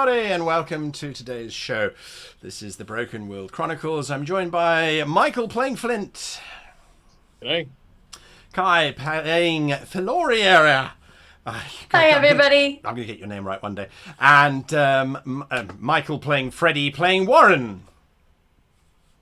everybody, and welcome to today's show. This is the Broken World Chronicles. I'm joined by Michael playing Flint. Hey. Kai playing Floreria. Hi, everybody. I'm going to get your name right one day. And Michael playing Freddy playing Warrin.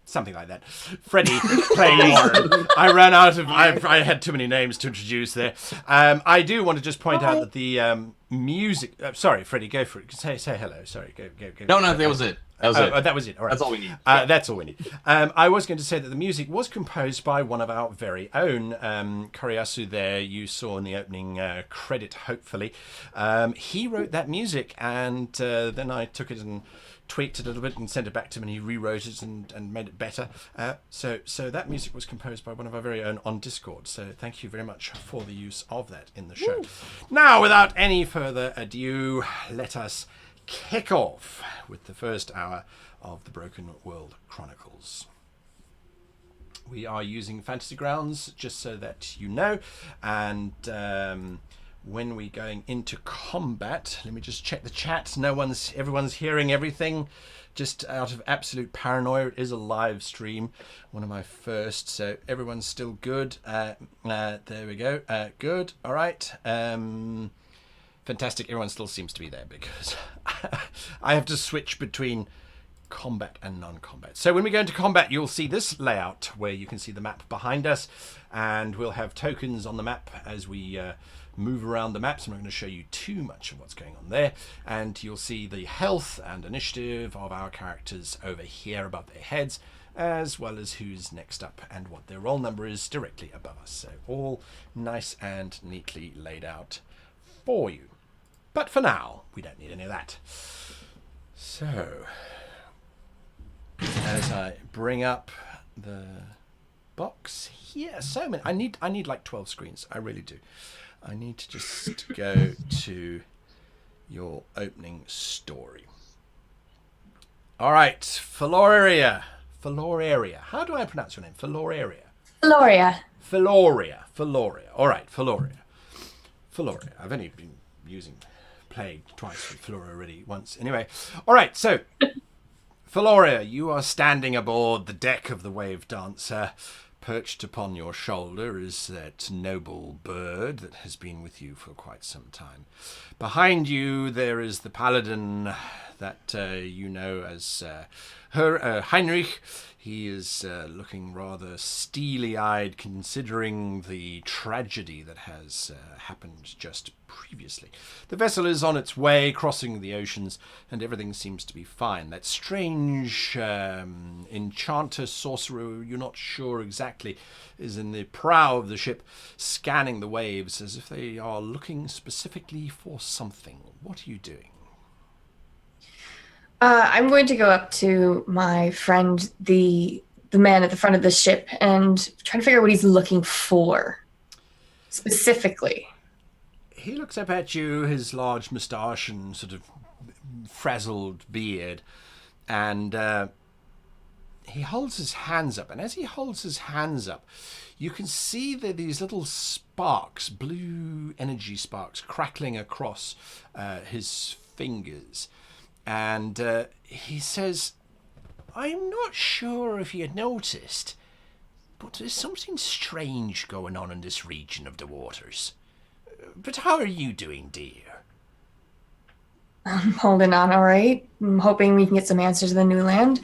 Something like that. Freddy playing Warrin. I ran out of... I had too many names to introduce there. I do want to just point out that the music... sorry, Freddy, go for it. Say hello. Sorry, go. No, that was it. That was it. All right. That's all we need. That's all we need. I was going to say that the music was composed by one of our very own. Koriyasu there, you saw in the opening credit, hopefully. He wrote that music, and then I took it and tweaked it a little bit and sent it back to him, and he rewrote it and made it better. So that music was composed by one of our very own on Discord. So thank you very much for the use of that in the show. Woo. Now, without any further ado, let us kick off with the first hour of the Broken World Chronicles. We are using Fantasy Grounds, just so that you know, and when we're going into combat, let me just check the chat. Everyone's hearing everything, just out of absolute paranoia. It is a live stream, one of my first, so everyone's still good. There we go. Good. All right. Fantastic. Everyone still seems to be there because I have to switch between combat and non-combat. So when we go into combat, you'll see this layout where you can see the map behind us, and we'll have tokens on the map as we move around the map. So I'm not going to show you too much of what's going on there, and you'll see the health and initiative of our characters over here above their heads, as well as who's next up and what their roll number is directly above us. So all nice and neatly laid out for you. But for now, we don't need any of that. So, as I bring up the box here, so many. I need like 12 screens. I really do. I need to just go to your opening story. All right, Floreria. How do I pronounce your name? Floreria. Floria. All right, Floreria. I've only been played twice with Flora already once. Anyway, all right, so Floreria, you are standing aboard the deck of the Wave Dancer. Perched upon your shoulder is that noble bird that has been with you for quite some time. Behind you, there is the paladin that you know as Heinrich. He is looking rather steely-eyed, considering the tragedy that has happened just previously. The vessel is on its way, crossing the oceans, and everything seems to be fine. That strange enchanter, sorcerer, you're not sure exactly, is in the prow of the ship, scanning the waves as if they are looking specifically for something. What are you doing? I'm going to go up to my friend, the man at the front of the ship, and try to figure out what he's looking for specifically. He looks up at you, his large moustache and sort of frazzled beard, and he holds his hands up. And as he holds his hands up, you can see that these little sparks, blue energy sparks, crackling across his fingers. And he says, I'm not sure if you had noticed, but there's something strange going on in this region of the waters. But how are you doing, dear? I'm holding on all right. I'm hoping we can get some answers to the new land.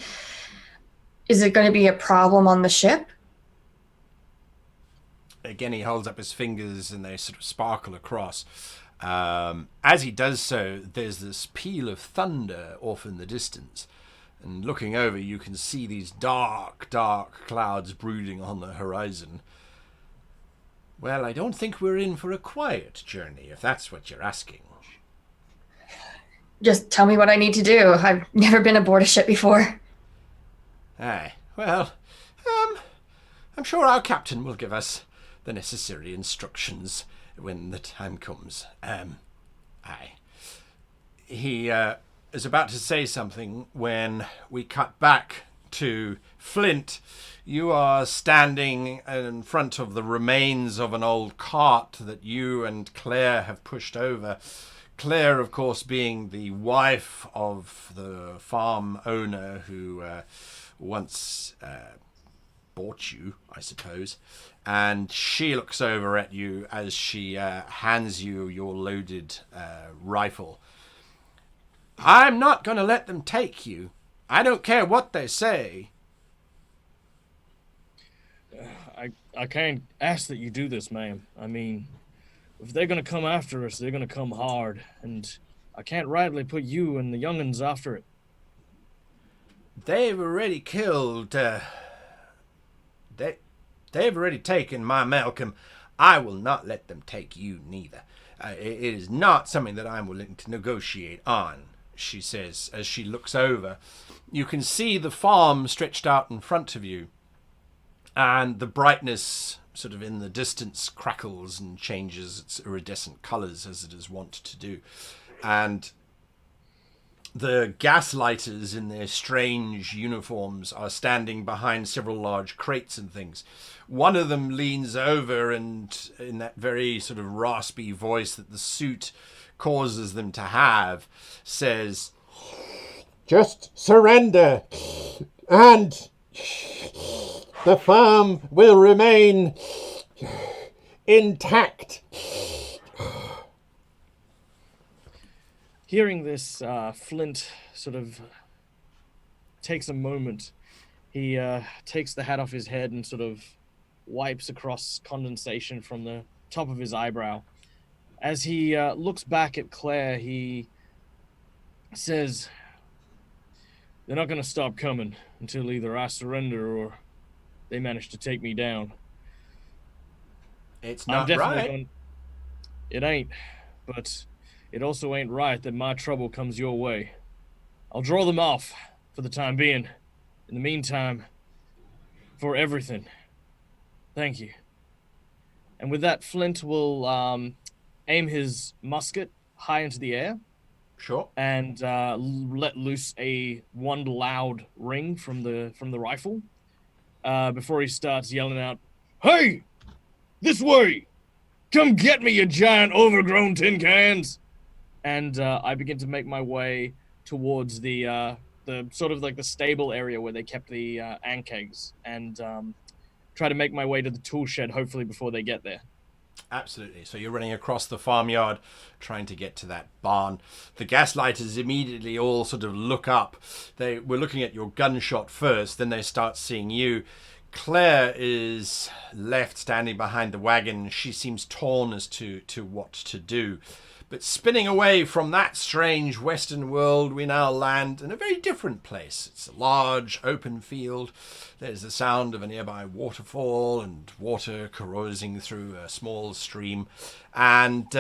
Is it going to be a problem on the ship? Again, he holds up his fingers and they sort of sparkle across. As he does so, there's this peal of thunder off in the distance. And looking over, you can see these dark, dark clouds brooding on the horizon. Well, I don't think we're in for a quiet journey, if that's what you're asking. Just tell me what I need to do. I've never been aboard a ship before. Aye, well, I'm sure our captain will give us the necessary instructions when the time comes. Aye. He is about to say something when we cut back to Flint. You are standing in front of the remains of an old cart that you and Claire have pushed over, Claire, of course, being the wife of the farm owner who once bought you, I suppose, and she looks over at you as she hands you your loaded rifle. I'm not going to let them take you. I don't care what they say. I can't ask that you do this, ma'am. I mean, if they're going to come after us, they're going to come hard, and I can't rightly put you and the young'uns after it. They've already killed, they've already taken my Malcolm. I will not let them take you neither. It is not something that I'm willing to negotiate on, she says as she looks over. You can see the farm stretched out in front of you, and the brightness sort of in the distance crackles and changes its iridescent colours as it is wont to do. And the gaslighters in their strange uniforms are standing behind several large crates and things. One of them leans over and, in that very sort of raspy voice that the suit causes them to have, says, "Just surrender, and the farm will remain intact." Hearing this, Flint sort of takes a moment. He takes the hat off his head and sort of wipes across condensation from the top of his eyebrow. As he looks back at Claire, he says, "They're not going to stop coming until either I surrender or they manage to take me down." It's not right. It ain't, but it also ain't right that my trouble comes your way. I'll draw them off for the time being. In the meantime, for everything, thank you. And with that, Flint will aim his musket high into the air. Sure. And let loose one loud ring from the rifle before he starts yelling out, "Hey! This way! Come get me, you giant overgrown tin cans!" And I begin to make my way towards the sort of like the stable area where they kept the ant kegs, and try to make my way to the tool shed, hopefully before they get there. Absolutely. So you're running across the farmyard, trying to get to that barn. The gaslighters immediately all sort of look up. They were looking at your gunshot first, then they start seeing you. Claire is left standing behind the wagon. She seems torn as to what to do. But spinning away from that strange western world, we now land in a very different place. It's a large open field. There's the sound of a nearby waterfall and water corrosing through a small stream. And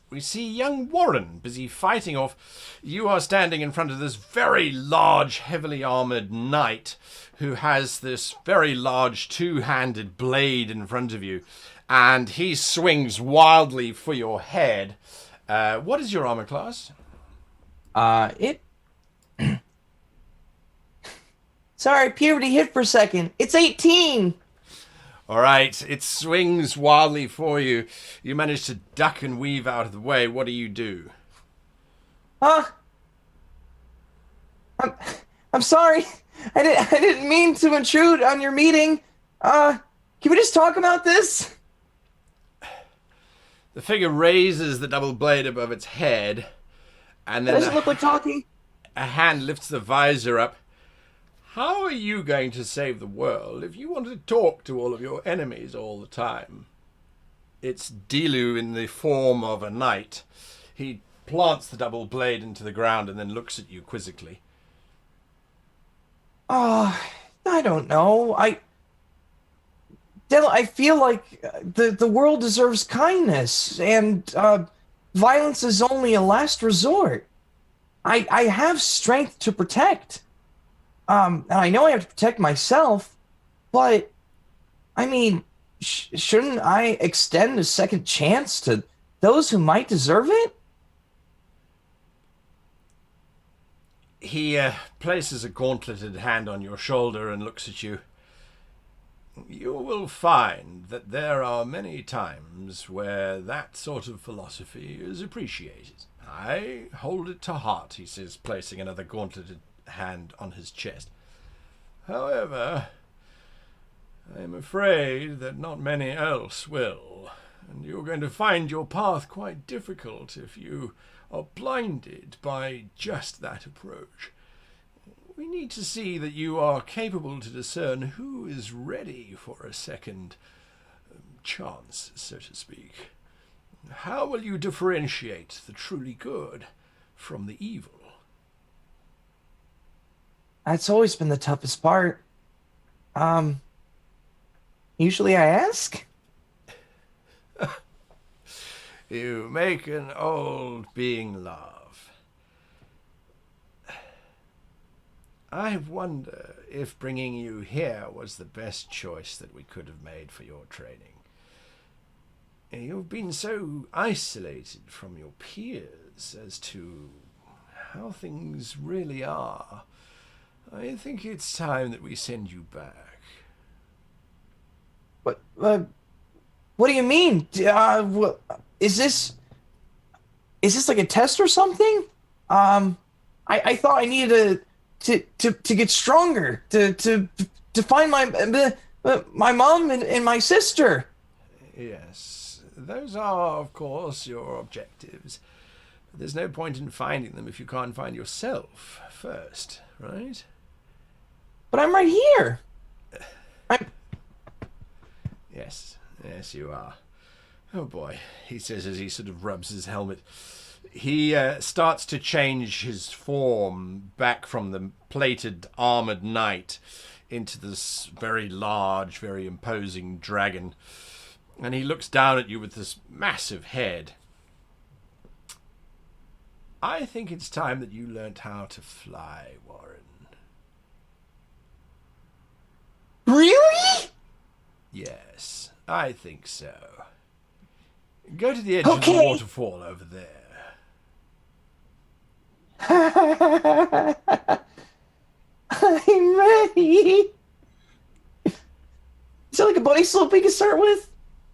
we see young Warrin busy fighting off. You are standing in front of this very large, heavily armoured knight who has this very large two-handed blade in front of you. And he swings wildly for your head. What is your armor class? Sorry, puberty hit for a second. It's 18. All right, it swings wildly for you. You manage to duck and weave out of the way. What do? I'm sorry. I didn't mean to intrude on your meeting. Can we just talk about this? The figure raises the double blade above its head, and then Does it look like talking? A hand lifts the visor up. How are you going to save the world if you want to talk to all of your enemies all the time? It's Dilu in the form of a knight. He plants the double blade into the ground and then looks at you quizzically. I don't know. I feel like the world deserves kindness, and violence is only a last resort. I have strength to protect. And I know I have to protect myself, but, I mean, shouldn't I extend a second chance to those who might deserve it? He places a gauntleted hand on your shoulder and looks at you. You will find that there are many times where that sort of philosophy is appreciated. I hold it to heart, he says, placing another gauntleted hand on his chest. However, I am afraid that not many else will, and you're going to find your path quite difficult if you are blinded by just that approach. We need to see that you are capable to discern who is ready for a second chance, so to speak. How will you differentiate the truly good from the evil? That's always been the toughest part. Usually I ask. You make an old being laugh. I wonder if bringing you here was the best choice that we could have made for your training. You've been so isolated from your peers as to how things really are. I think it's time that we send you back. What do you mean? Is this like a test or something? I thought I needed to get stronger, to find my mom and my sister. Yes, those are, of course, your objectives. But there's no point in finding them if you can't find yourself first, right? But I'm right here. Yes, you are. Oh boy, he says as he sort of rubs his helmet. He starts to change his form back from the plated armored knight into this very large, very imposing dragon. And he looks down at you with this massive head. I think it's time that you learnt how to fly, Warrin. Really? Yes, I think so. Go to the edge of the waterfall over there. I'm ready. Is there like a bunny slope we can start with?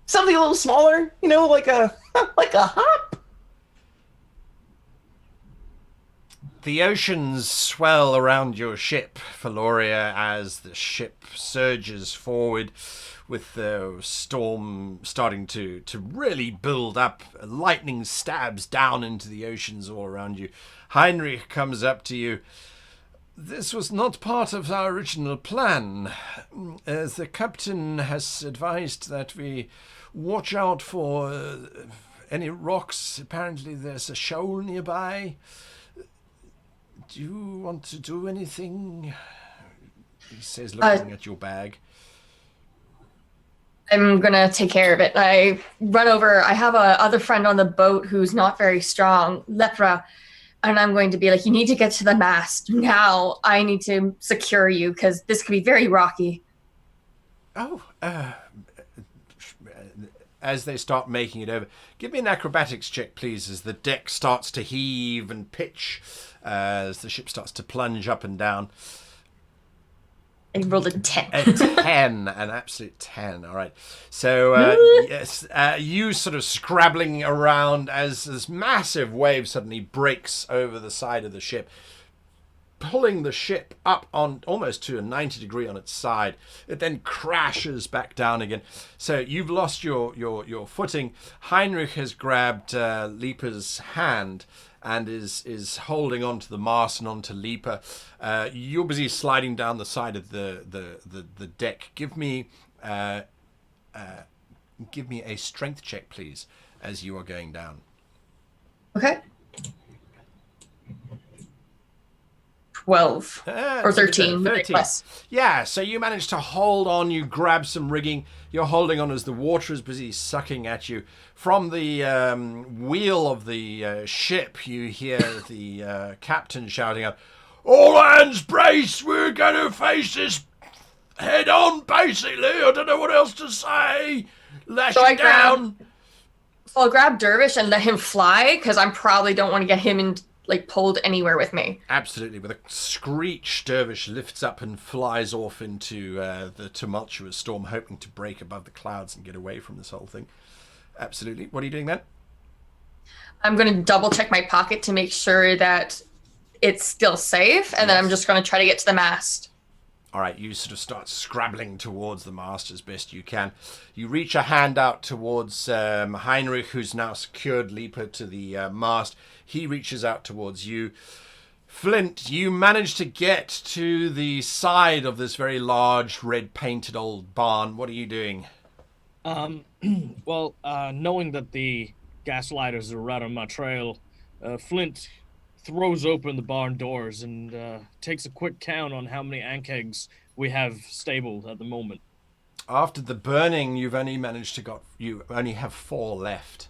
Something a little smaller, like a hop. The oceans swell around your ship, Floreria, as the ship surges forward with the storm starting to really build up. Lightning stabs down into the oceans all around you. Heinrich comes up to you. This was not part of our original plan. The captain has advised that we watch out for any rocks. Apparently there's a shoal nearby. Do you want to do anything? He says, looking at your bag. I'm going to take care of it. I run over. I have a other friend on the boat who's not very strong, Lepra. And I'm going to be like, you need to get to the mast now. I need to secure you because this could be very rocky. Oh, as they start making it over, give me an acrobatics check, please, as the deck starts to heave and pitch, as the ship starts to plunge up and down. I rolled a 10. A 10, an absolute 10. All right. So, yes, you sort of scrabbling around as this massive wave suddenly breaks over the side of the ship, pulling the ship up on almost to a 90 degree on its side. It then crashes back down again. So you've lost your footing. Heinrich has grabbed Lipa's hand and is holding onto the mast and onto Lipa. You're busy sliding down the side of the deck. Give me a strength check, please, as you are going down. Okay. 12 or 13. 13. Yeah, so you manage to hold on. You grab some rigging. You're holding on as the water is busy sucking at you. From the wheel of the ship, you hear the captain shouting out, "All hands brace! We're going to face this head on, basically. I don't know what else to say. Lash it down." So I'll grab Dervish and let him fly because I probably don't want to get him in, pulled anywhere with me. Absolutely. With a screech, Dervish lifts up and flies off into the tumultuous storm, hoping to break above the clouds and get away from this whole thing. Absolutely. What are you doing then? I'm going to double check my pocket to make sure that it's still safe, and then I'm just going to try to get to the mast. All right, you sort of start scrabbling towards the mast as best you can. You reach a hand out towards Heinrich, who's now secured Leaper to the mast. He reaches out towards you. Flint, you manage to get to the side of this very large, red-painted old barn. What are you doing? Well, knowing that the gaslighters are right on my trail, Flint throws open the barn doors and takes a quick count on how many ankegs we have stabled at the moment. After the burning, you only have 4 left.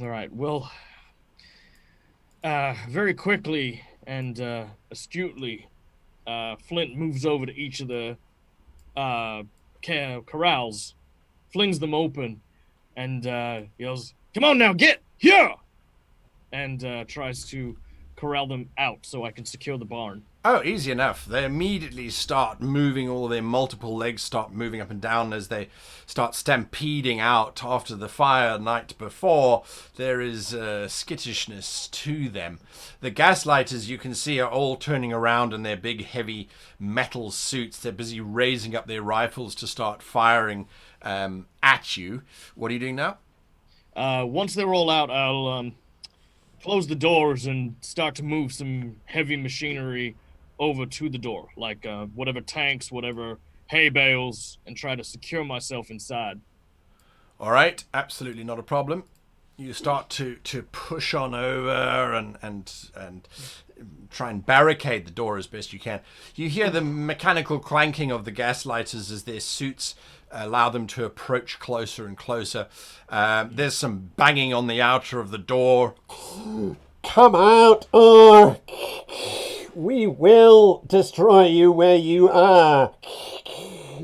All right. Well, very quickly and astutely, Flint moves over to each of the corrals, flings them open, and yells, "Come on now, get here!" and tries to corral them out so I can secure the barn. Oh, easy enough. They immediately start moving, all their multiple legs start moving up and down as they start stampeding out after the fire night before. There is skittishness to them. The gaslighters, you can see, are all turning around in their big, heavy metal suits. They're busy raising up their rifles to start firing at you. What are you doing now? Once they're all out, I'll close the doors and start to move some heavy machinery over to the door, like whatever tanks, whatever hay bales, and try to secure myself inside. All right, absolutely not a problem. You start to push on over and try and barricade the door as best you can. You hear the mechanical clanking of the gaslighters as their suits allow them to approach closer and closer. There's some banging on the outer of the door. Come out, or we will destroy you where you are.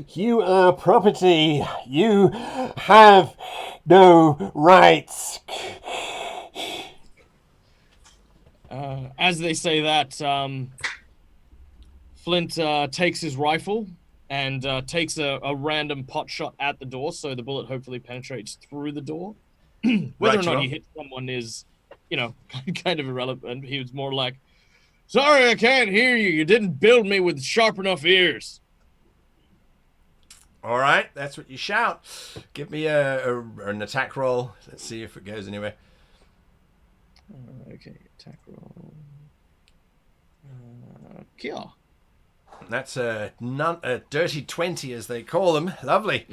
You are property. You have no rights. As they say that, Flint takes his rifle and takes a random pot shot at the door, so the bullet hopefully penetrates through the door. Whether or not he hits someone is, kind of irrelevant. He was more like, "Sorry, I can't hear you. You didn't build me with sharp enough ears." All right, that's what you shout. Give me an attack roll. Let's see if it goes anywhere. Okay, attack roll. Kill. That's a dirty 20, as they call them. Lovely.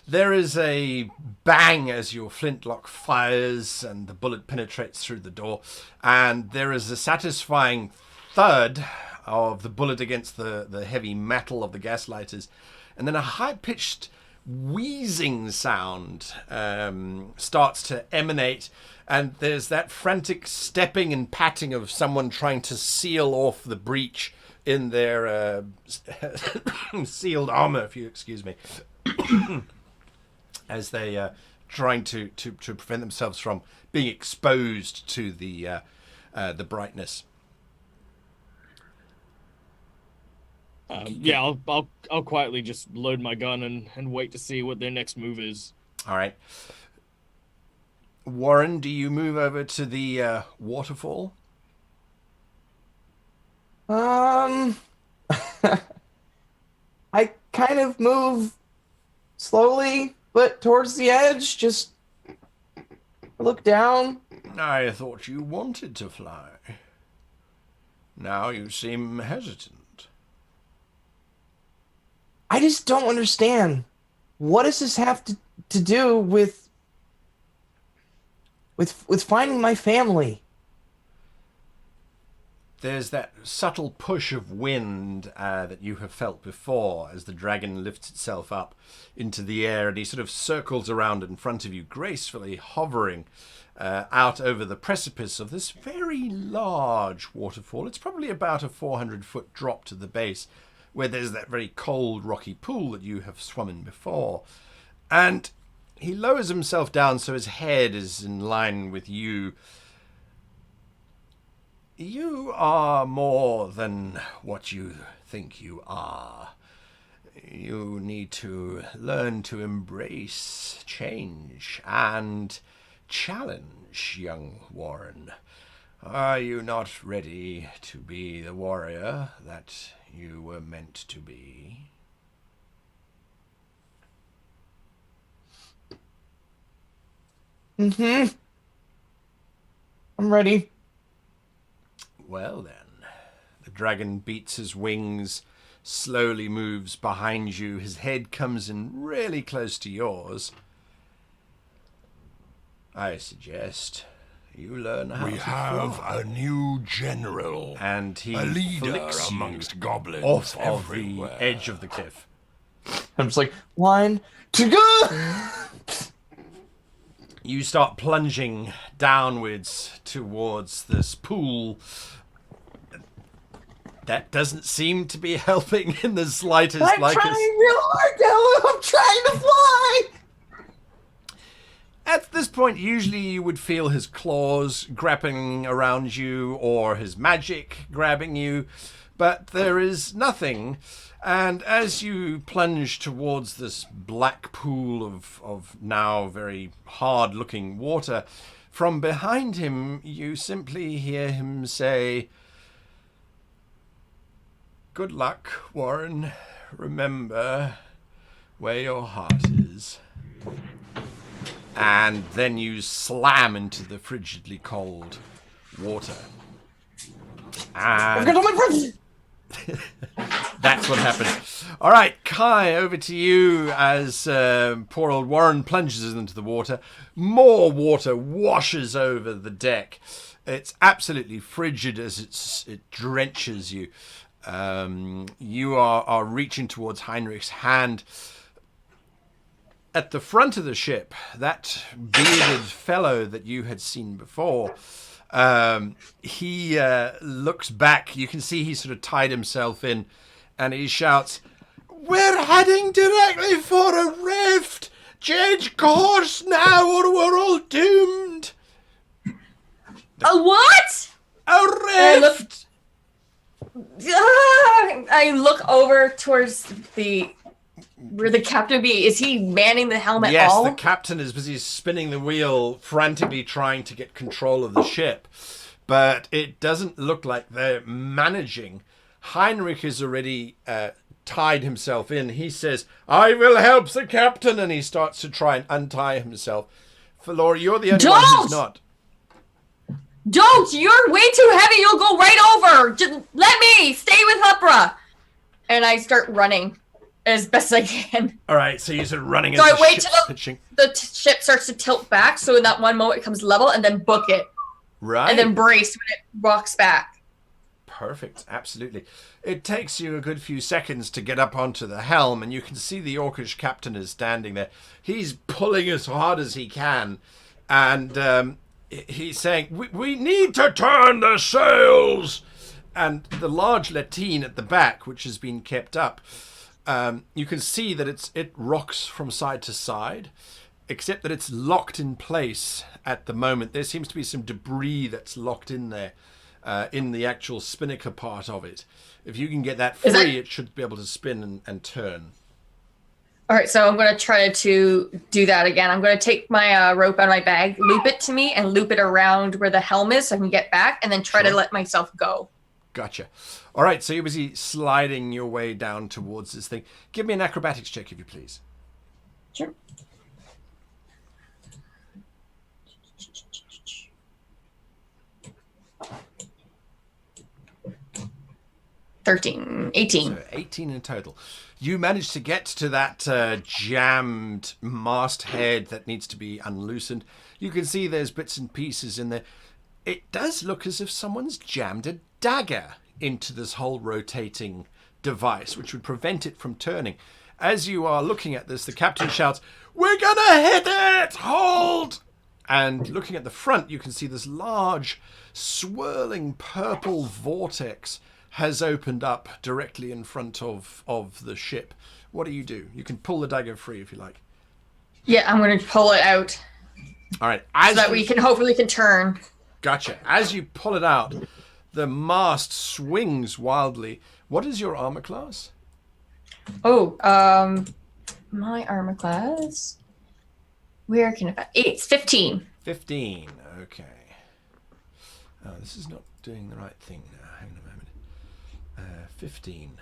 There is a bang as your flintlock fires and the bullet penetrates through the door. And there is a satisfying thud of the bullet against the heavy metal of the gaslighters. And then a high-pitched wheezing sound starts to emanate. And there's that frantic stepping and patting of someone trying to seal off the breach in their sealed armor, if you excuse me, as they trying to prevent themselves from being exposed to the brightness. Yeah, I'll quietly just load my gun and wait to see what their next move is. All right, Warrin, do you move over to the waterfall? I kind of move slowly, but towards the edge, just look down. I thought you wanted to fly. Now you seem hesitant. I just don't understand. What does this have to do with finding my family? There's that subtle push of wind that you have felt before as the dragon lifts itself up into the air, and he sort of circles around in front of you, gracefully hovering out over the precipice of this very large waterfall. It's probably about a 400-foot drop to the base, where there's that very cold, rocky pool that you have swum in before. And he lowers himself down so his head is in line with you. You are more than what you think you are. You need to learn to embrace change and challenge, young Warrin. Are you not ready to be the warrior that you were meant to be? Mm-hmm. I'm ready. Well then, the dragon beats his wings, slowly moves behind you. His head comes in really close to yours. I suggest you learn how We to have fly. a new general, And he a leader flicks you amongst goblins off of everywhere. the edge of the cliff. I'm just like, 1, 2, go! You start plunging downwards towards this pool. That doesn't seem to be helping in the slightest. I'm trying real hard, Dylan. I'm trying to fly. At this point, usually you would feel his claws grabbing around you or his magic grabbing you, but there is nothing. And as you plunge towards this black pool of now very hard-looking water, from behind him you simply hear him say, "Good luck, Warrin. Remember where your heart is." And then you slam into the frigidly cold water. And Get on my friends. that's what happened. All right, Kai, over to you as poor old Warrin plunges into the water. More water washes over the deck. It's absolutely frigid as it drenches you. You are reaching towards Heinrich's hand. At the front of the ship, that bearded fellow that you had seen before, he looks back. You can see he sort of tied himself in, and he shouts, "We're heading directly for a rift! Change course now or we're all doomed!" A what? A rift! I look over towards where the captain be. Is he manning the helm at all? Yes, the captain is busy spinning the wheel, frantically trying to get control of the ship. But it doesn't look like they're managing. Heinrich has already tied himself in. He says, "I will help the captain," and he starts to try and untie himself. Floreria, you're the only one who's not. Don't! You're way too heavy. You'll go right over. Just let me stay with Hupra. And I start running as best I can. All right, so you're sort of running So as I the wait ship's till pitching. the ship starts to tilt back. So in that one moment, it comes level, and then book it, Right. and then brace when it rocks back. Perfect, absolutely. It takes you a good few seconds to get up onto the helm, and you can see the Orcish captain is standing there. He's pulling as hard as he can, and he's saying, we need to turn the sails! And the large lateen at the back, which has been kept up, you can see that it rocks from side to side, except that it's locked in place at the moment. There seems to be some debris that's locked in there, in the actual spinnaker part of it. If you can get that free, it should be able to spin and turn. All right, so I'm going to try to do that again. I'm going to take my rope out of my bag, loop it to me, and loop it around where the helm is so I can get back, and then try to let myself go. Gotcha. All right, so you're busy sliding your way down towards this thing. Give me an acrobatics check, if you please. Sure. $13, 18. So 18 in total. You manage to get to that jammed masthead that needs to be unloosened. You can see there's bits and pieces in there. It does look as if someone's jammed a dagger into this whole rotating device, which would prevent it from turning. As you are looking at this, the captain shouts, "We're gonna hit it! Hold!" And looking at the front, you can see this large, swirling purple vortex has opened up directly in front of the ship. What do? You can pull the dagger free if you like. Yeah, I'm going to pull it out All right. so that we can hopefully turn. Gotcha. As you pull it out, the mast swings wildly. What is your armor class? Oh, my armor class. Where can I find? It's 15. 15. Okay. Oh, this is not doing the right thing now. Hang on a moment. 15.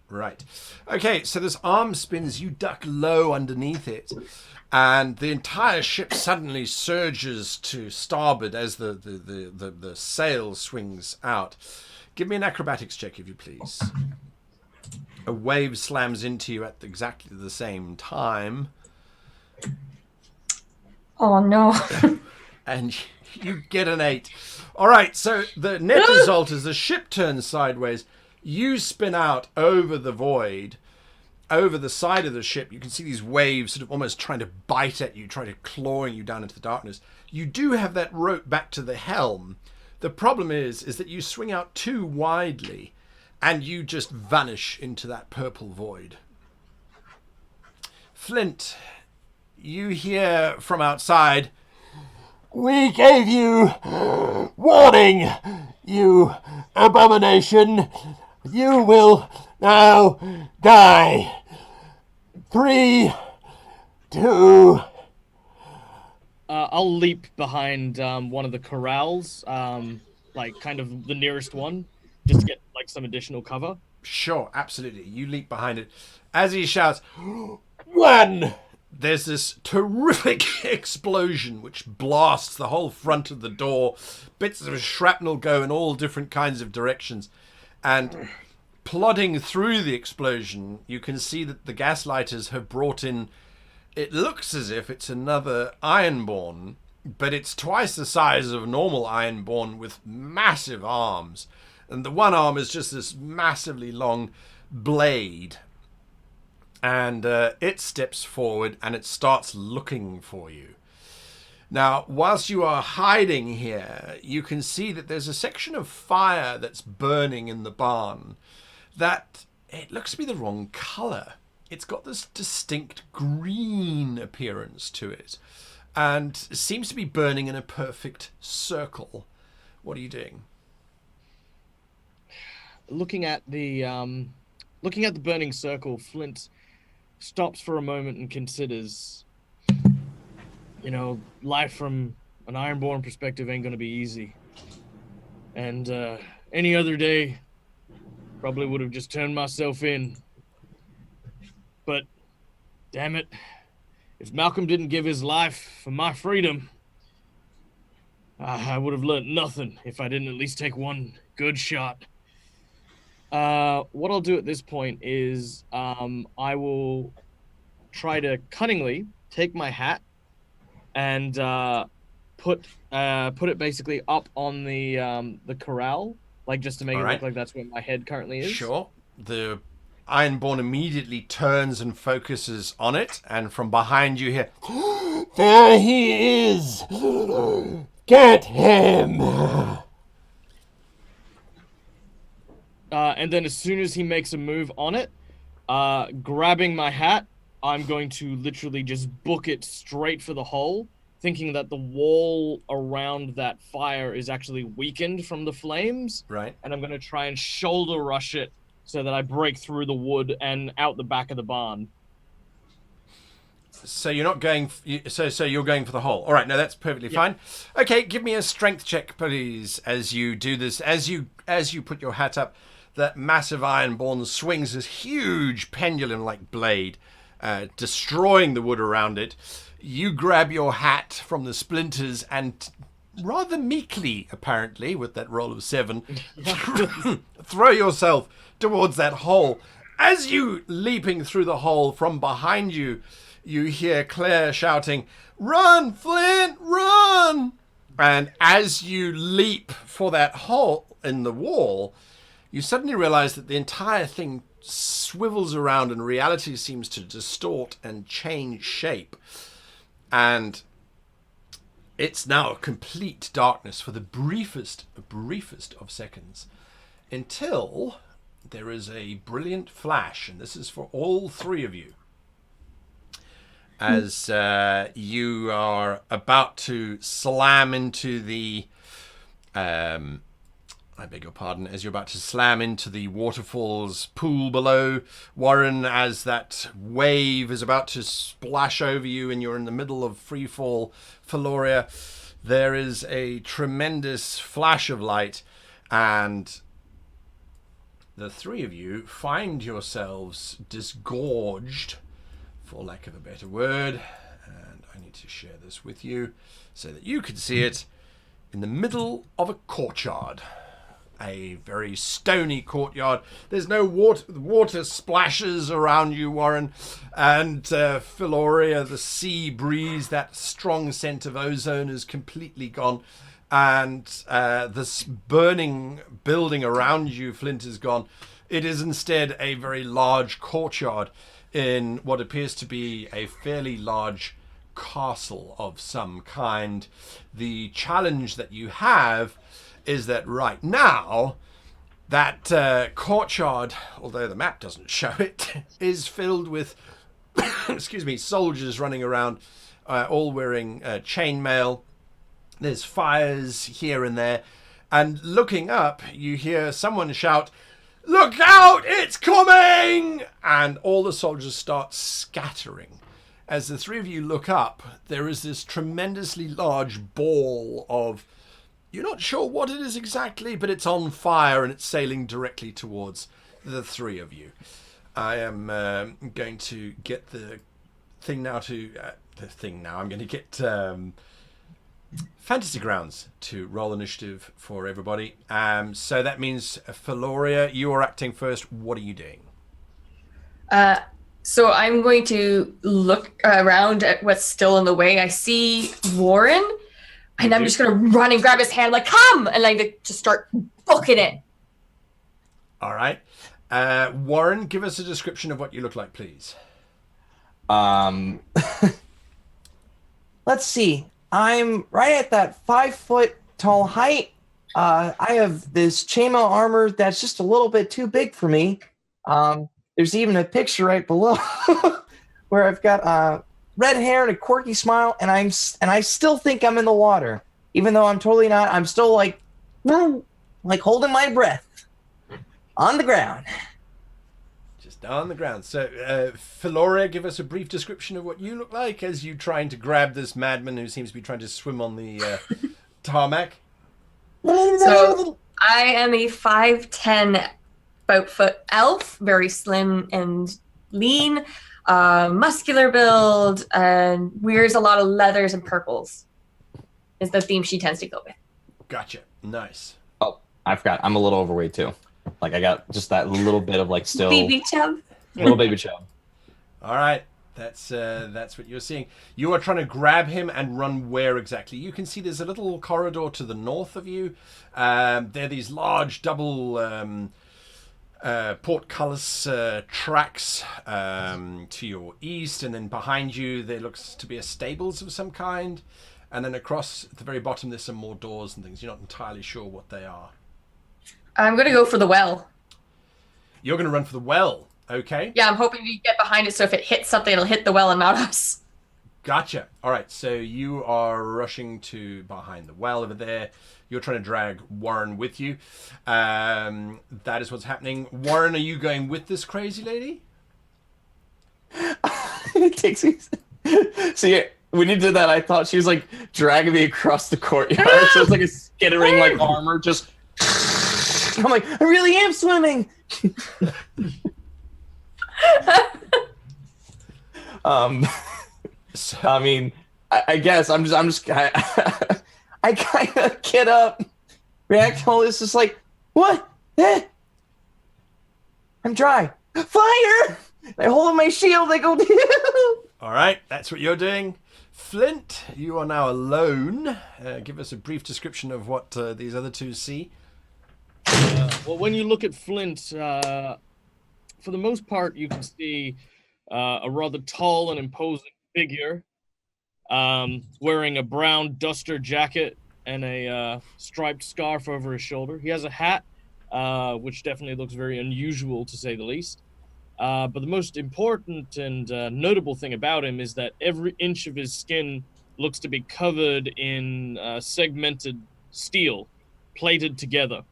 Right. Okay, so this arm spins. You duck low underneath it, and the entire ship suddenly surges to starboard as the sail swings out. Give me an acrobatics check, if you please. A wave slams into you at exactly the same time. Oh, no. And you get an 8. All right, so the net result is the ship turns sideways. You spin out over the void, over the side of the ship. You can see these waves sort of almost trying to bite at you, trying to clawing you down into the darkness. You do have that rope back to the helm. The problem is that you swing out too widely, and you just vanish into that purple void. Flint, you hear from outside, "We gave you warning, you abomination. You will now die. 3, 2..." I'll leap behind one of the corrals, like kind of the nearest one, just to get like some additional cover. Sure, absolutely. You leap behind it. As he shouts, 1. there's this terrific explosion which blasts the whole front of the door. Bits of shrapnel go in all different kinds of directions. And plodding through the explosion, you can see that the gaslighters have brought in... It looks as if it's another Ironborn, but it's twice the size of a normal Ironborn with massive arms. And the one arm is just this massively long blade. And it steps forward and it starts looking for you. Now, whilst you are hiding here, you can see that there's a section of fire that's burning in the barn that it looks to be the wrong colour. It's got this distinct green appearance to it and seems to be burning in a perfect circle. What are you doing? Looking at the burning circle, Flint stops for a moment and considers, life from an Ironborn perspective ain't gonna be easy. And any other day, probably would have just turned myself in. But, damn it, if Malcolm didn't give his life for my freedom, I would have learnt nothing if I didn't at least take one good shot. What I'll do at this point is I will try to cunningly take my hat and put it basically up on the corral, like just to make it look like that's where my head currently is. Sure. The Ironborn immediately turns and focuses on it, and from behind you hear, "There he is! Get him!" And then as soon as he makes a move on it, grabbing my hat, I'm going to literally just book it straight for the hole, thinking that the wall around that fire is actually weakened from the flames. Right. And I'm going to try and shoulder rush it so that I break through the wood and out the back of the barn. So you're not going... So you're going for the hole. All right, no, that's perfectly fine. Okay, give me a strength check, please, as you do this. As you put your hat up, that massive Ironborn swings this huge pendulum-like blade, destroying the wood around it. You grab your hat from the splinters and rather meekly, apparently, with that roll of 7, throw yourself towards that hole. As you leaping through the hole, from behind you, you hear Claire shouting, "Run, Flint, run!" And as you leap for that hole in the wall, you suddenly realize that the entire thing swivels around and reality seems to distort and change shape. And it's now complete darkness for the briefest of seconds, until there is a brilliant flash, and this is for all 3 of you. As you are about to slam into the I beg your pardon, as you're about to slam into the waterfall's pool below, Warrin, as that wave is about to splash over you and you're in the middle of freefall, Floreria, there is a tremendous flash of light, and the three of you find yourselves disgorged, for lack of a better word, and I need to share this with you so that you can see it, in the middle of a courtyard. A very stony courtyard. There's no water splashes around you, Warrin, and Floreria, the sea breeze, that strong scent of ozone is completely gone, and this burning building around you, Flint, is gone. It is instead a very large courtyard in what appears to be a fairly large castle of some kind. The challenge that you have is that right now, that courtyard, although the map doesn't show it, is filled with, excuse me, soldiers running around, all wearing chainmail. There's fires here and there, and looking up, you hear someone shout, "Look out, it's coming!" And all the soldiers start scattering. As the three of you look up, there is this tremendously large ball of, you're not sure what it is exactly, but it's on fire and it's sailing directly towards the three of you. I am going to get the thing now to... I'm going to get Fantasy Grounds to roll initiative for everybody. So that means, Floreria, you are acting first. What are you doing? So I'm going to look around at what's still in the way. I see Warrin. And I'm just going to run and grab his hand, like, come! And like just start booking it. All right. Warrin, give us a description of what you look like, please. Let's see. I'm right at that 5-foot tall height. I have this chainmail armor that's just a little bit too big for me. There's even a picture right below where I've got red hair and a quirky smile, and I still think I'm in the water, even though I'm totally not. I'm still like holding my breath on the ground. Just on the ground. So, Floreria, give us a brief description of what you look like as you trying to grab this madman who seems to be trying to swim on the tarmac. So I am a 5'10" about foot elf, very slim and lean. Muscular build, and wears a lot of leathers and purples is the theme she tends to go with. Gotcha. Nice. Oh, I forgot. I'm a little overweight too. Like I got just that little bit of like still baby chub. Little baby chub. All right. That's what you're seeing. You are trying to grab him and run where exactly? You can see there's a little corridor to the north of you. There are these large double portcullis tracks to your east, and then behind you there looks to be a stables of some kind, and then across at the very bottom there's some more doors and things. You're not entirely sure what they are. I'm going to go for the well. You're going to run for the well, okay? Yeah, I'm hoping to get behind it so if it hits something it'll hit the well and not us. Gotcha. All right, so you are rushing to behind the well over there. You're trying to drag Warrin with you. That is what's happening. Warrin, are you going with this crazy lady? It takes me. See, when you did that, I thought she was like dragging me across the courtyard. So it's like a skittering like armor. Just. I'm like, I really am swimming. So, I mean, I guess I'm just. I kind of get up, react to all this, just like, what? I'm dry. Fire! I hold up my shield, I go, all right, that's what you're doing. Flint, you are now alone. Give us a brief description of what these other two see. Well, when you look at Flint, for the most part, you can see a rather tall and imposing figure, wearing a brown duster jacket and a striped scarf over his shoulder. He has a hat, which definitely looks very unusual, to say the least. But the most important and notable thing about him is that every inch of his skin looks to be covered in segmented steel, plated together.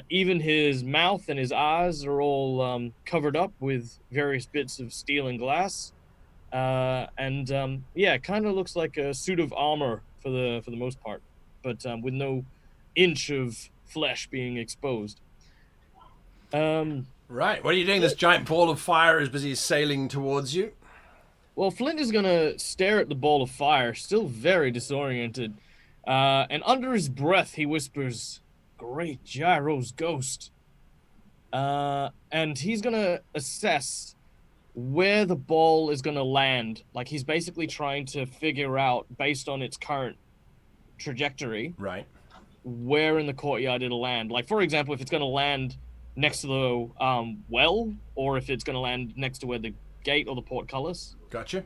Even his mouth and his eyes are all covered up with various bits of steel and glass. Yeah, kind of looks like a suit of armor for the most part, but with no inch of flesh being exposed. Right, what are you doing? This giant ball of fire is busy sailing towards you. Well, Flint is gonna stare at the ball of fire, still very disoriented, and under his breath he whispers, "Great Gyro's ghost." And he's gonna assess where the ball is gonna land. Like, he's basically trying to figure out, based on its current trajectory, Right. where in the courtyard it'll land. Like, for example, if it's gonna land next to the well, or if it's gonna land next to where the gate or the portcullis. Gotcha.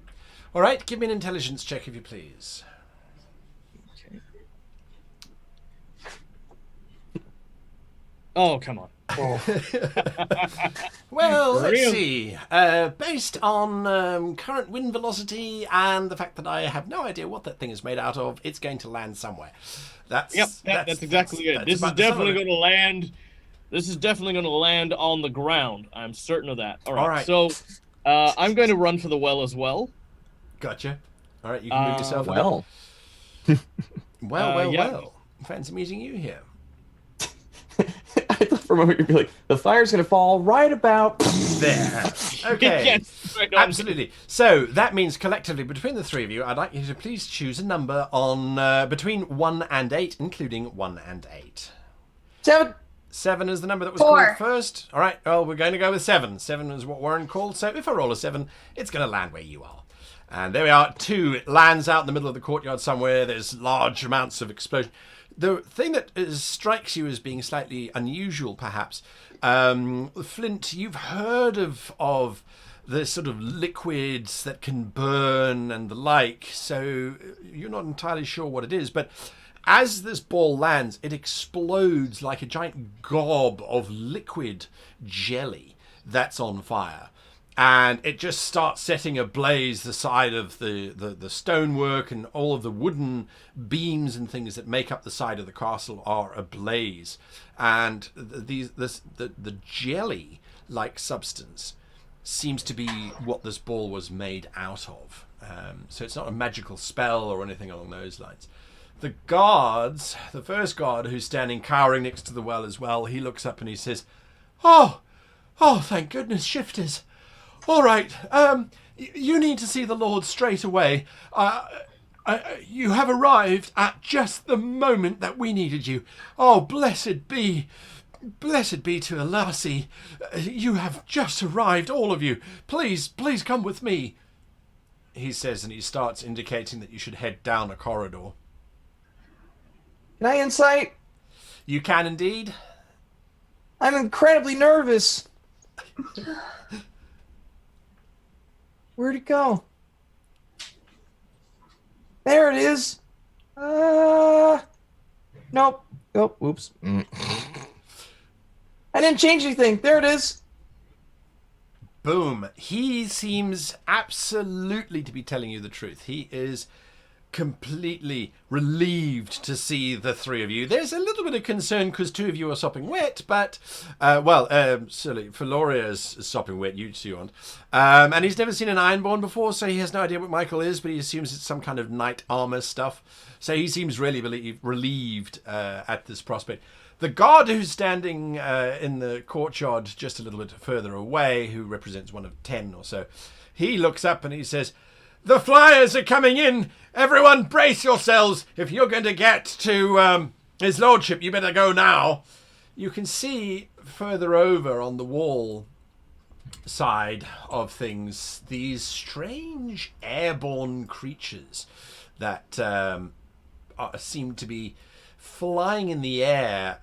All right, give me an intelligence check if you please. Okay. Oh, come on. Well, let's Real. see. Based on current wind velocity and the fact that I have no idea what that thing is made out of, it's going to land somewhere. That's That's exactly it. This is definitely going to land. This is definitely going to land on the ground. I'm certain of that. All right. So, I'm going to run for the well as well. Gotcha. All right, you can move yourself. Well. Well. Fancy meeting you here. I thought for a moment you'd be like, the fire's going to fall right about there. Okay. Yes, right on. Absolutely. So that means collectively between the three of you, I'd like you to please choose a number on between 1 and 8, including 1 and 8. 7. 7 is the number that was 4. called first. All right. Well, we're going to go with 7. 7 is what Warrin called. So if I roll a 7, it's going to land where you are. And there we are. 2. It lands out in the middle of the courtyard somewhere. There's large amounts of explosion. The thing that strikes you as being slightly unusual, perhaps, Flint, you've heard of the sort of liquids that can burn and the like, so you're not entirely sure what it is. But as this ball lands, it explodes like a giant gob of liquid jelly that's on fire. And it just starts setting ablaze the side of the stonework, and all of the wooden beams and things that make up the side of the castle are ablaze. And the jelly-like substance seems to be what this ball was made out of. So it's not a magical spell or anything along those lines. The guards, the first guard who's standing cowering next to the well as well, he looks up and he says, Oh, thank goodness, shifters. All right, you need to see the Lord straight away. You have arrived at just the moment that we needed you. Oh, blessed be to Elassie. You have just arrived, all of you. Please come with me, he says, and he starts indicating that you should head down a corridor. Can I insight? You can indeed. I'm incredibly nervous. Where'd it go? There it is. Nope. Oh, whoops. I didn't change anything. There it is. Boom. He seems absolutely to be telling you the truth. He is completely relieved to see the three of you. There's a little bit of concern because 2 of you are sopping wet, but silly, Floreria's sopping wet, you 2 aren't. And he's never seen an Ironborn before, so he has no idea what Michael is, but he assumes it's some kind of knight armor stuff. So he seems really relieved at this prospect. The guard who's standing in the courtyard just a little bit further away, who represents one of 10 or so, he looks up and he says, "The flyers are coming in! Everyone brace yourselves! If you're going to get to his lordship, you better go now." You can see further over on the wall side of things these strange airborne creatures that seem to be flying in the air,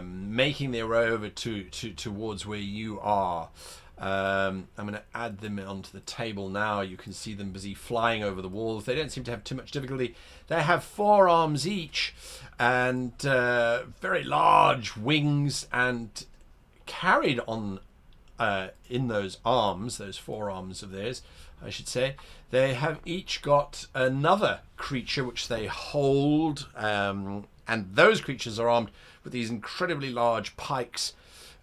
making their way over towards where you are. I'm going to add them onto the table now. You can see them busy flying over the walls. They don't seem to have too much difficulty. They have 4 arms each and very large wings, and carried on in those arms, those 4 arms of theirs, I should say, they have each got another creature which they hold And those creatures are armed with these incredibly large pikes.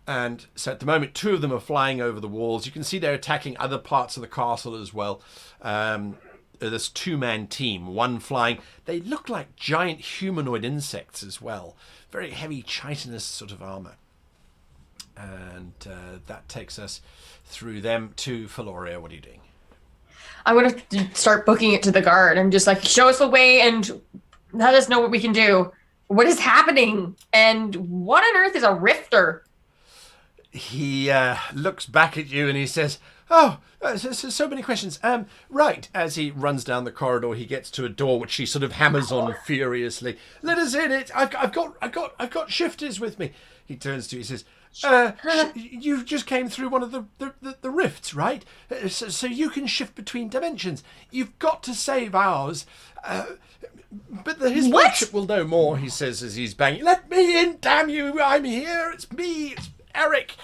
And so at the moment, 2 of them are flying over the walls. You can see they're attacking other parts of the castle as well. This 2-man team, one flying. They look like giant humanoid insects as well. Very heavy chitinous sort of armor. And that takes us through them to Floreria. What are you doing? I'm going to start booking it to the guard. I'm just like, show us the way and let us know what we can do. What is happening? And what on earth is a rifter? He looks back at you and he says, "Oh, so many questions. Right." As he runs down the corridor, he gets to a door which he sort of hammers on furiously. "Let us in! I've got shifters with me." He turns to you. He says, "You just came through one of the rifts, right? So you can shift between dimensions. You've got to save ours." But his lordship will know more, he says as he's banging. "Let me in, damn you! I'm here. It's me. It's Eric."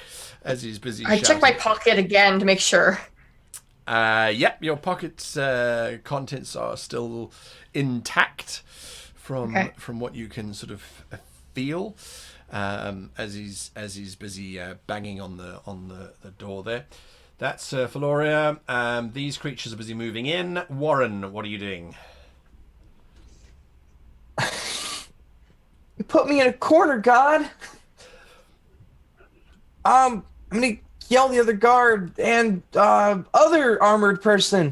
As he's busy shouting. I check my pocket again to make sure. Yep, your pocket's contents are still intact from what you can sort of feel as he's busy banging on the door there. That's Floreria. These creatures are busy moving in. Warrin, what are you doing? You put me in a corner, God. I'm gonna yell the other guard and other armored person.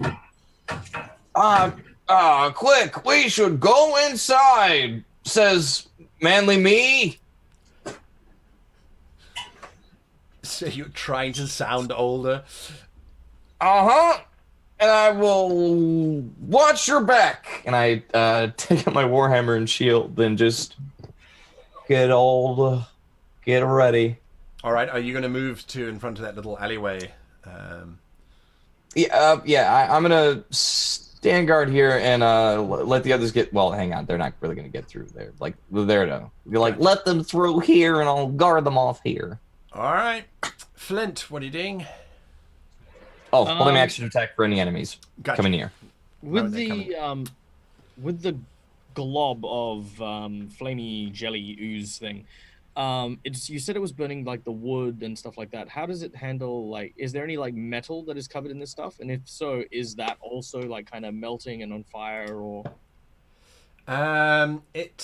Quick, we should go inside, says manly me. So you're trying to sound older. Uh-huh. And I will watch your back. And I take out my warhammer and shield and just get ready. All right, are you going to move to in front of that little alleyway? I'm going to stand guard here and let the others get... Well, hang on. They're not really going to get through there. Like, there though. You're like, let them through here and I'll guard them off here. All right. Flint, what are you doing? Oh, holding action attack for any enemies coming near. With the glob of flamey jelly ooze thing, you said it was burning like the wood and stuff like that. How does it handle, like, is there any like metal that is covered in this stuff? And if so, is that also like kind of melting and on fire, or? It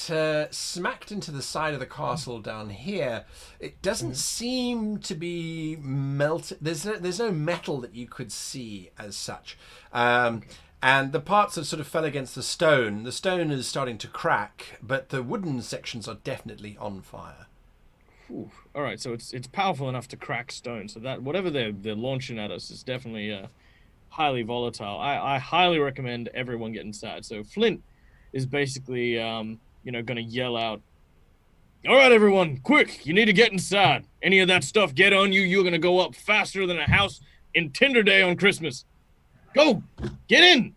smacked into the side of the castle down here. It doesn't seem to be melted. There's no metal that you could see as such. And the parts that sort of fell against the stone is starting to crack, but the wooden sections are definitely on fire. Ooh. All right, so it's powerful enough to crack stone. So that whatever they're launching at us is definitely highly volatile. I highly recommend everyone get inside. So Flint is basically, going to yell out, "All right, everyone, quick, you need to get inside. Any of that stuff get on you, you're going to go up faster than a house in Tinder Day on Christmas. Go, get in."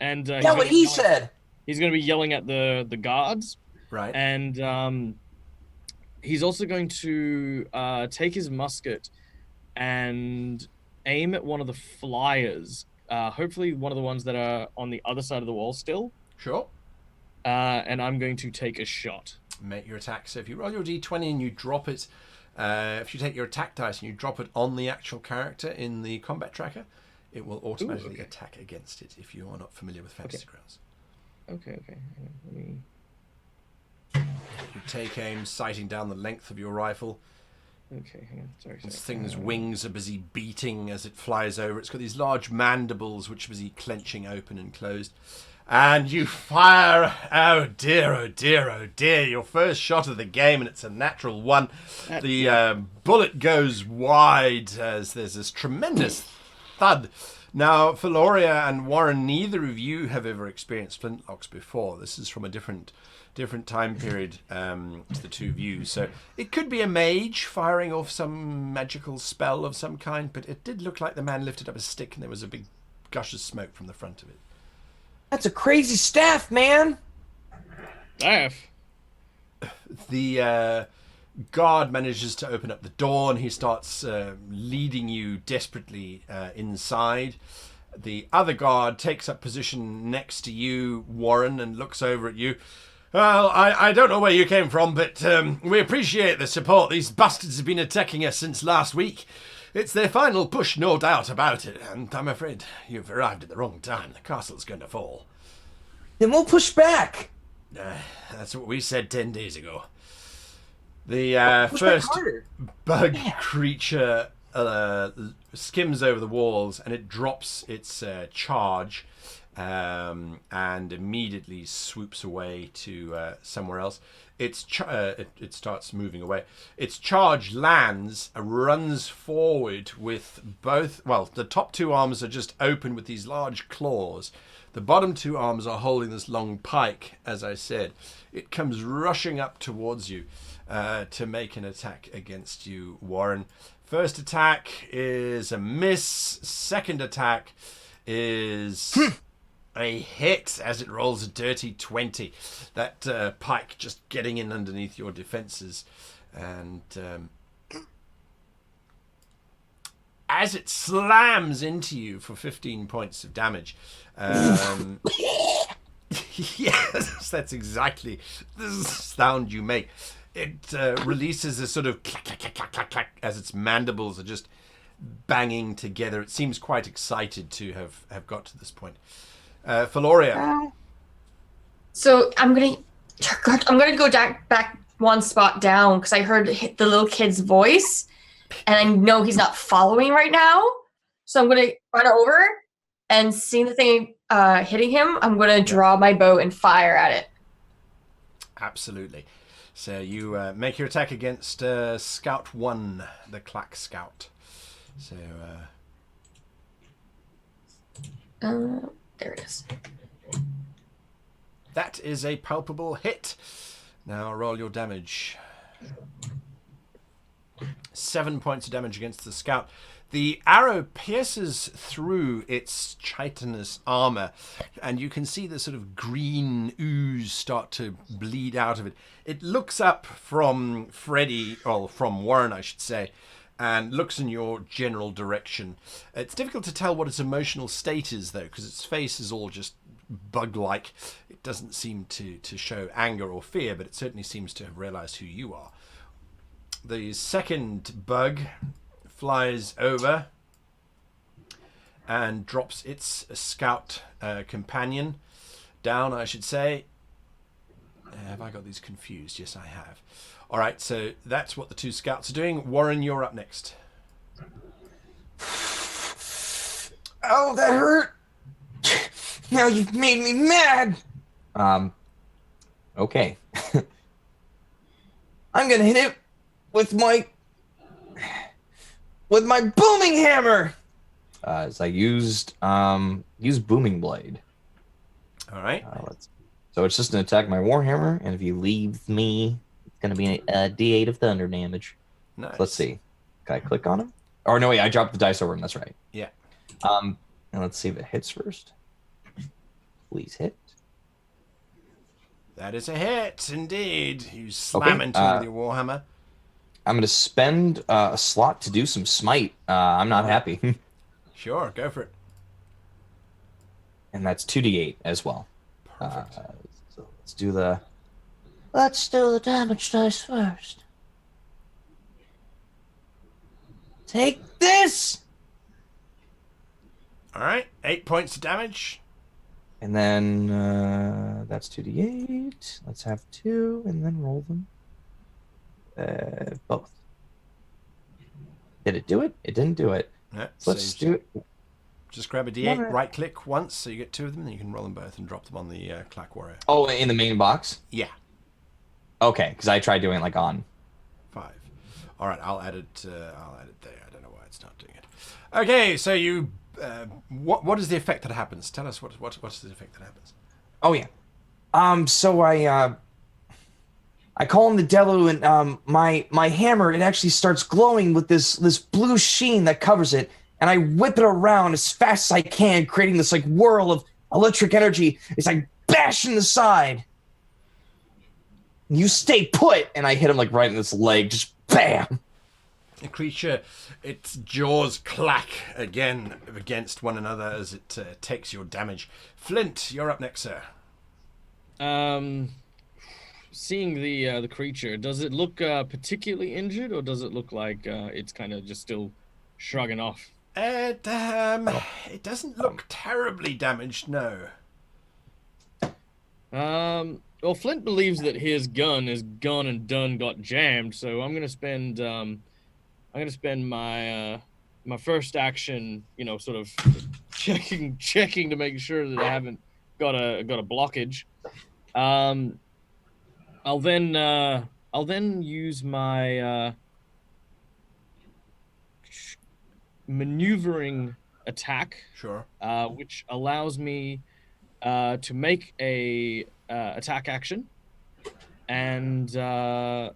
And what he said. He's going to be yelling at the guards. Right. And he's also going to take his musket and aim at one of the flyers, hopefully one of the ones that are on the other side of the wall still. Sure. And I'm going to take a shot. Make your attack. So if you roll your d20 and you drop it, if you take your attack dice and you drop it on the actual character in the combat tracker, it will automatically attack against it if you are not familiar with Fantasy Grounds. Okay. Let me... You take aim, sighting down the length of your rifle. Okay, hang on. Sorry. This thing's wings are busy beating as it flies over. It's got these large mandibles which are busy clenching open and closed. And you fire. Oh dear. Your first shot of the game, and it's a natural one. The bullet goes wide as there's this tremendous thud. Now, Floreria and Warrin, neither of you have ever experienced flintlocks before. This is from a different time period to the two of you. So it could be a mage firing off some magical spell of some kind, but it did look like the man lifted up a stick and there was a big gush of smoke from the front of it. That's a crazy staff, man. Staff? The guard manages to open up the door and he starts leading you desperately inside. The other guard takes up position next to you, Warrin, and looks over at you. Well, I don't know where you came from, but we appreciate the support. These bastards have been attacking us since last week. It's their final push, no doubt about it, and I'm afraid you've arrived at the wrong time. The castle's going to fall. Then we'll push back. That's what we said 10 days ago. The first bug creature skims over the walls, and it drops its charge and immediately swoops away to somewhere else. It starts moving away. Its charge lands, runs forward with both... Well, the top two arms are just open with these large claws. The bottom two arms are holding this long pike, as I said. It comes rushing up towards you to make an attack against you, Warrin. First attack is a miss. Second attack is... a hit as it rolls a dirty 20. That pike just getting in underneath your defenses. And as it slams into you for 15 points of damage. Yes, that's exactly the sound you make. It releases a sort of clack, clack, clack, clack, clack, clack, as its mandibles are just banging together. It seems quite excited to have got to this point. Floreria. So I'm gonna go back one spot down because I heard the little kid's voice, and I know he's not following right now. So I'm gonna run over and seeing the thing hitting him. I'm gonna draw my bow and fire at it. Absolutely. So you make your attack against Scout 1, the Klak Scout. So. There it is. That is a palpable hit. Now roll your damage. 7 points of damage against the scout. The arrow pierces through its chitinous armor, and you can see the sort of green ooze start to bleed out of it. It looks up from from Warrin, I should say, and looks in your general direction. It's difficult to tell what its emotional state is, though, because its face is all just bug-like. It doesn't seem to show anger or fear, but it certainly seems to have realized who you are. The second bug flies over and drops its scout companion down, I should say. Have I got these confused? Yes, I have. All right, so that's what the two scouts are doing. Warrin, you're up next. Oh, that hurt. Now you've made me mad. Okay. I'm gonna hit it with my booming hammer. As I used booming blade. All right. So it's just an attack my warhammer, and if you leave me, it's gonna be a D8 of thunder damage. Nice. So let's see. Can I click on him? Or no, wait, I dropped the dice over him. That's right. Yeah. And let's see if it hits first. Please hit. That is a hit, indeed. You slam into it with your warhammer. I'm going to spend a slot to do some smite. I'm not happy. Sure, go for it. And that's 2d8 as well. Perfect. So let's do the damage dice first. Take this. All right, 8 points of damage. And then that's 2d8. Let's have 2 and then roll them. Both. Did it do it? It didn't do it. No, So let's do it. Just grab a d8, right click once, so you get 2 of them, then you can roll them both and drop them on the Klak Warrior. Oh, in the main box? Yeah, Okay, because I tried doing it like on. 5. All right, I'll add it there. I don't know why it's not doing it. Okay, so you... what is the effect that happens? Tell us what's the effect that happens. Oh yeah. So I call in the devil, and my hammer, it actually starts glowing with this blue sheen that covers it, and I whip it around as fast as I can, creating this like whirl of electric energy as I bash in the side. You stay put, and I hit him like right in this leg, just bam. The creature, its jaws clack again against one another as it takes your damage. Flint, you're up next, sir. seeing the creature, does it look particularly injured, or does it look like it's kind of just still shrugging off? It doesn't look terribly damaged, no. Well, Flint believes that his gun is gone and done got jammed, so I'm gonna spend my my first action, sort of checking to make sure that I haven't got a blockage. I'll then use my maneuvering attack, Sure. which allows me to make a attack action, and to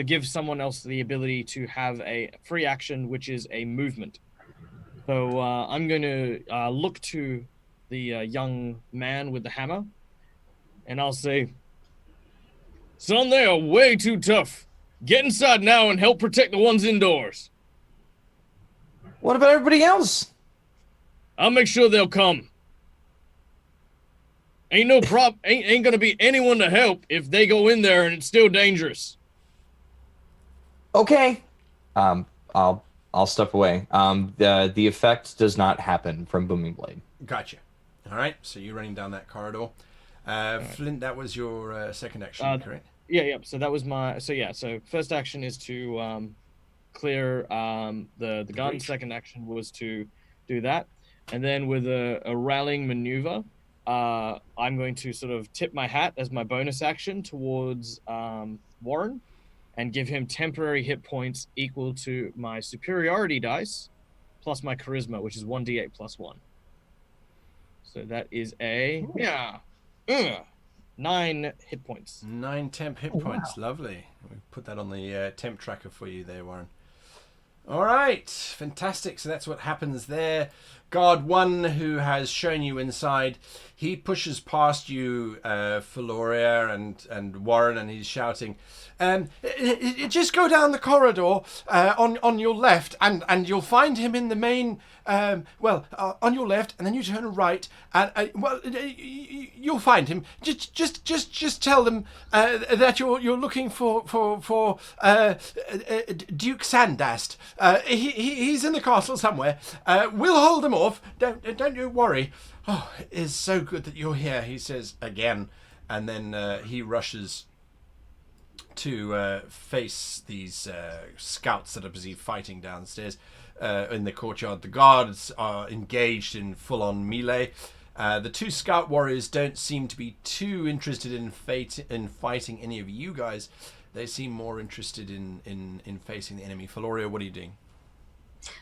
give someone else the ability to have a free action, which is a movement. So I'm going to look to the young man with the hammer, and I'll say, "Son, they are way too tough. Get inside now and help protect the ones indoors. What about everybody else? I'll make sure they'll come. Ain't no ain't gonna be anyone to help if they go in there and it's still dangerous." Okay. I'll step away. The effect does not happen from Booming Blade. Gotcha. All right, so you're running down that corridor. Flint, that was your second action, correct? Yeah. So that was my. So first action is to clear the gun. breach. Second action was to do that, and then with a rallying maneuver, I'm going to sort of tip my hat as my bonus action towards Warrin, and give him temporary hit points equal to my superiority dice plus my charisma, which is 1d8 plus 1. So that is a 9 hit points. 9 temp hit points. Lovely. We put that on the temp tracker for you there, Warren. All right, fantastic. So that's what happens there. Guard 1, who has shown you inside, he pushes past you, Floreria and Warren, and he's shouting, "Just go down the corridor on your left, and you'll find him in the main. On your left, and then you turn right, and you'll find him. Just tell them that you're looking for Duke Sandast. He's in the castle somewhere. We'll hold them off. Don't you worry." "Oh, it is so good that you're here," he says again, and then he rushes to face these scouts that are busy fighting downstairs in the courtyard. The guards are engaged in full-on melee. The 2 scout warriors don't seem to be too interested in fighting any of you guys. They seem more interested in facing the enemy. Floreria, what are you doing?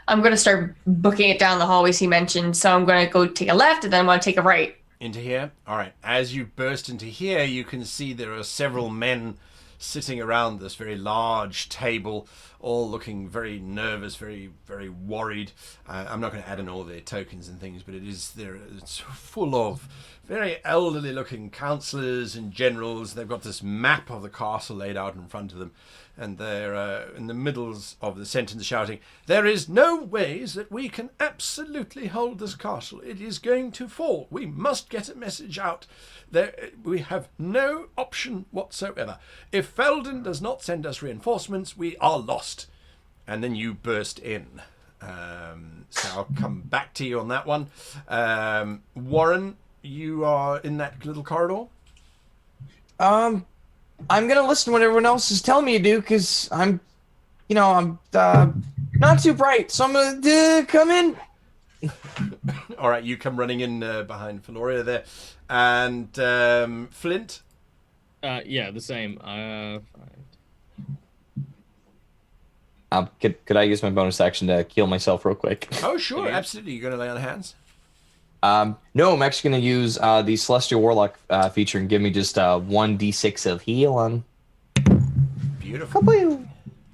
I'm going to start booking it down the hallways he mentioned. So I'm going to go take a left, and then I'm going to take a right. Into here? All right. As you burst into here, you can see there are several men sitting around this very large table, all looking very nervous, very, very worried. I'm not going to add in all their tokens and things, but it's full of very elderly looking counselors and generals. They've got this map of the castle laid out in front of them, and they're in the middles of the sentence shouting, "There is no ways that we can absolutely hold this castle. It is going to fall. We must get a message out. We have no option whatsoever. If Felden does not send us reinforcements, we are lost." And then you burst in. So I'll come back to you on that one. Warren, you are in that little corridor? I'm gonna listen to what everyone else is telling me to do, because I'm not too bright, so I'm gonna come in. All right, you come running in behind Floreria there. And Flint? Yeah, the same. Could I use my bonus action to heal myself real quick? Oh, sure, absolutely. You're going to lay on hands? No, I'm actually going to use the Celestial Warlock feature and give me just 1d6 of healing. Beautiful. Kaboo!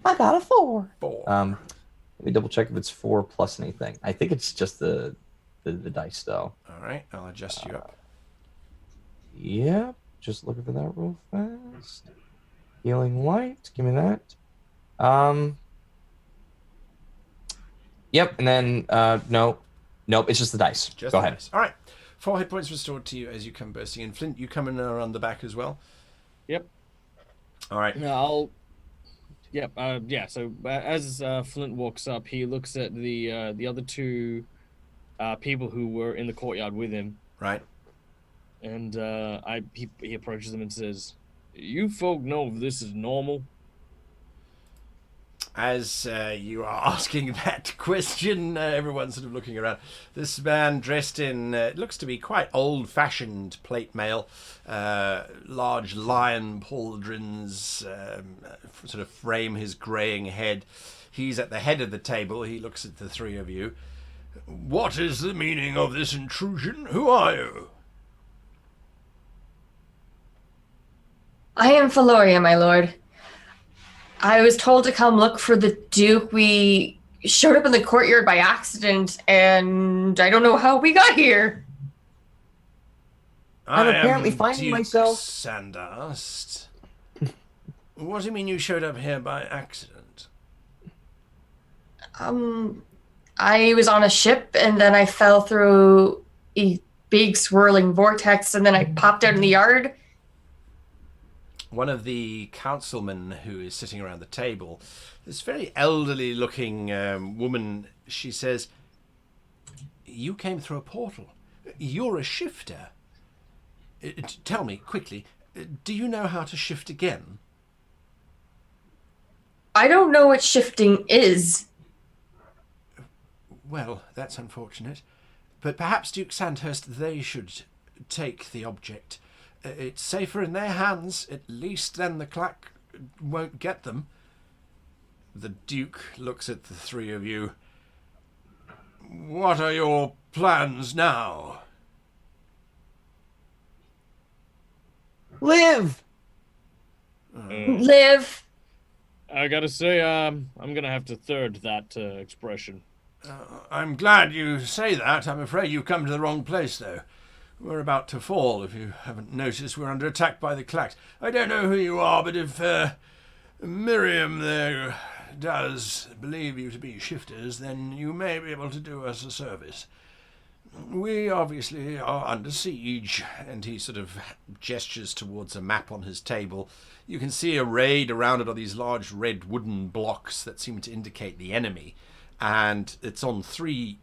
I got a 4. 4. Let me double check if it's 4 plus anything. I think it's just the dice, though. All right, I'll adjust you up. Yep, just looking for that real fast. Healing light, give me that. Yep, and then nope, it's just the dice. Just Go the ahead. dice. All right, 4 hit points restored to you as you come bursting in. Flint, you come in around the back as well? Yep. All right. No, yeah. So as Flint walks up, he looks at the other two people who were in the courtyard with him, Right. and he approaches them and says, "You folk know if this is normal?" As you are asking that question, everyone's sort of looking around. This man dressed in, it looks to be quite old-fashioned plate mail, large lion pauldrons sort of frame his greying head. He's at the head of the table. He looks at the three of you. What is the meaning of this intrusion? Who are you? I am Floreria, my lord. I was told to come look for the Duke. We showed up in the courtyard by accident, and I don't know how we got here. I'm I apparently am finding Duke myself- Sandast. What do you mean you showed up here by accident? I was on a ship, and then I fell through a big swirling vortex, and then I popped out in the yard. One of the councilmen who is sitting around the table, this very elderly looking woman, she says, "You came through a portal. You're a shifter. Tell me, quickly, do you know how to shift again?" I don't know what shifting is. Well, that's unfortunate. But perhaps Duke Sandhurst, they should take the object. It's safer in their hands, at least then the Klak won't get them. The Duke looks at the three of you. What are your plans now? Live! Live. I gotta say, I'm gonna have to third that expression. I'm glad you say that. I'm afraid you've come to the wrong place, though. We're about to fall. If you haven't noticed, we're under attack by the Klaks. I don't know who you are, but if Miriam there does believe you to be shifters, then you may be able to do us a service. We obviously are under siege, and he sort of gestures towards a map on his table. You can see arrayed around it are these large red wooden blocks that seem to indicate the enemy, and it's on three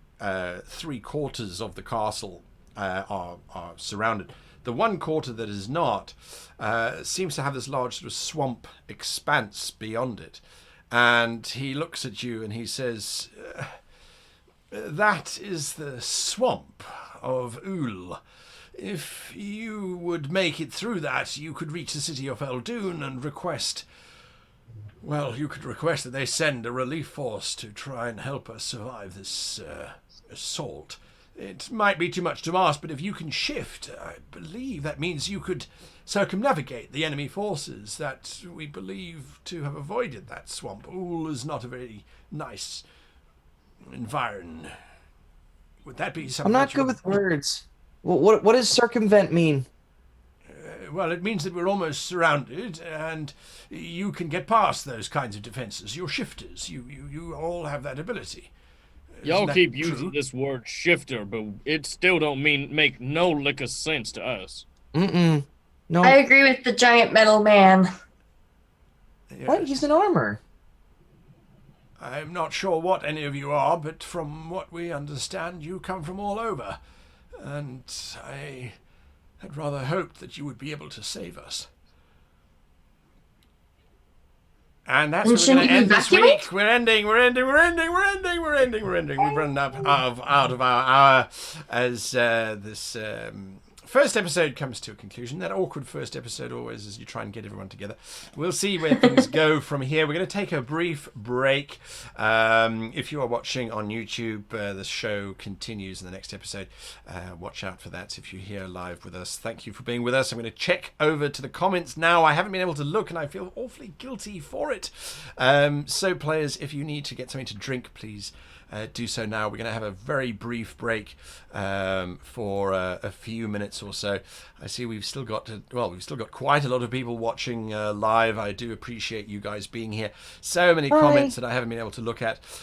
quarters of the castle. Are surrounded. The one quarter that is not seems to have this large sort of swamp expanse beyond it. And he looks at you and he says, "That is the swamp of Ul. If you would make it through that, you could reach the city of Eldoon and request... Well, you could request that they send a relief force to try and help us survive this assault. It might be too much to ask, but if you can shift, I believe that means you could circumnavigate the enemy forces that we believe to have avoided that swamp. Ul is not a very nice environment. Would that be something? I'm not good with words. What does circumvent mean? Well, it means that we're almost surrounded, and you can get past those kinds of defenses. You're shifters. You all have that ability. Y'all Isn't keep that using true? this word shifter, but it still don't make no lick of sense to us. No. I agree with the giant metal man. What? He's an armor. I'm not sure what any of you are, but from what we understand, you come from all over. And I had rather hoped that you would be able to save us. And that's where we're going to end this week. We're ending. We've run up out of our hour as this first episode comes to a conclusion. That awkward first episode always as you try and get everyone together. We'll see where things go from here. We're going to take a brief break. If you are watching on YouTube, the show continues in the next episode. Watch out for that if you're here live with us. Thank you for being with us. I'm going to check over to the comments now. I haven't been able to look and I feel awfully guilty for it. So players, if you need to get something to drink, please do so now. We're going to have a very brief break for a few minutes or so. I see we've still got quite a lot of people watching live. I do appreciate you guys being here. So many comments that I haven't been able to look at.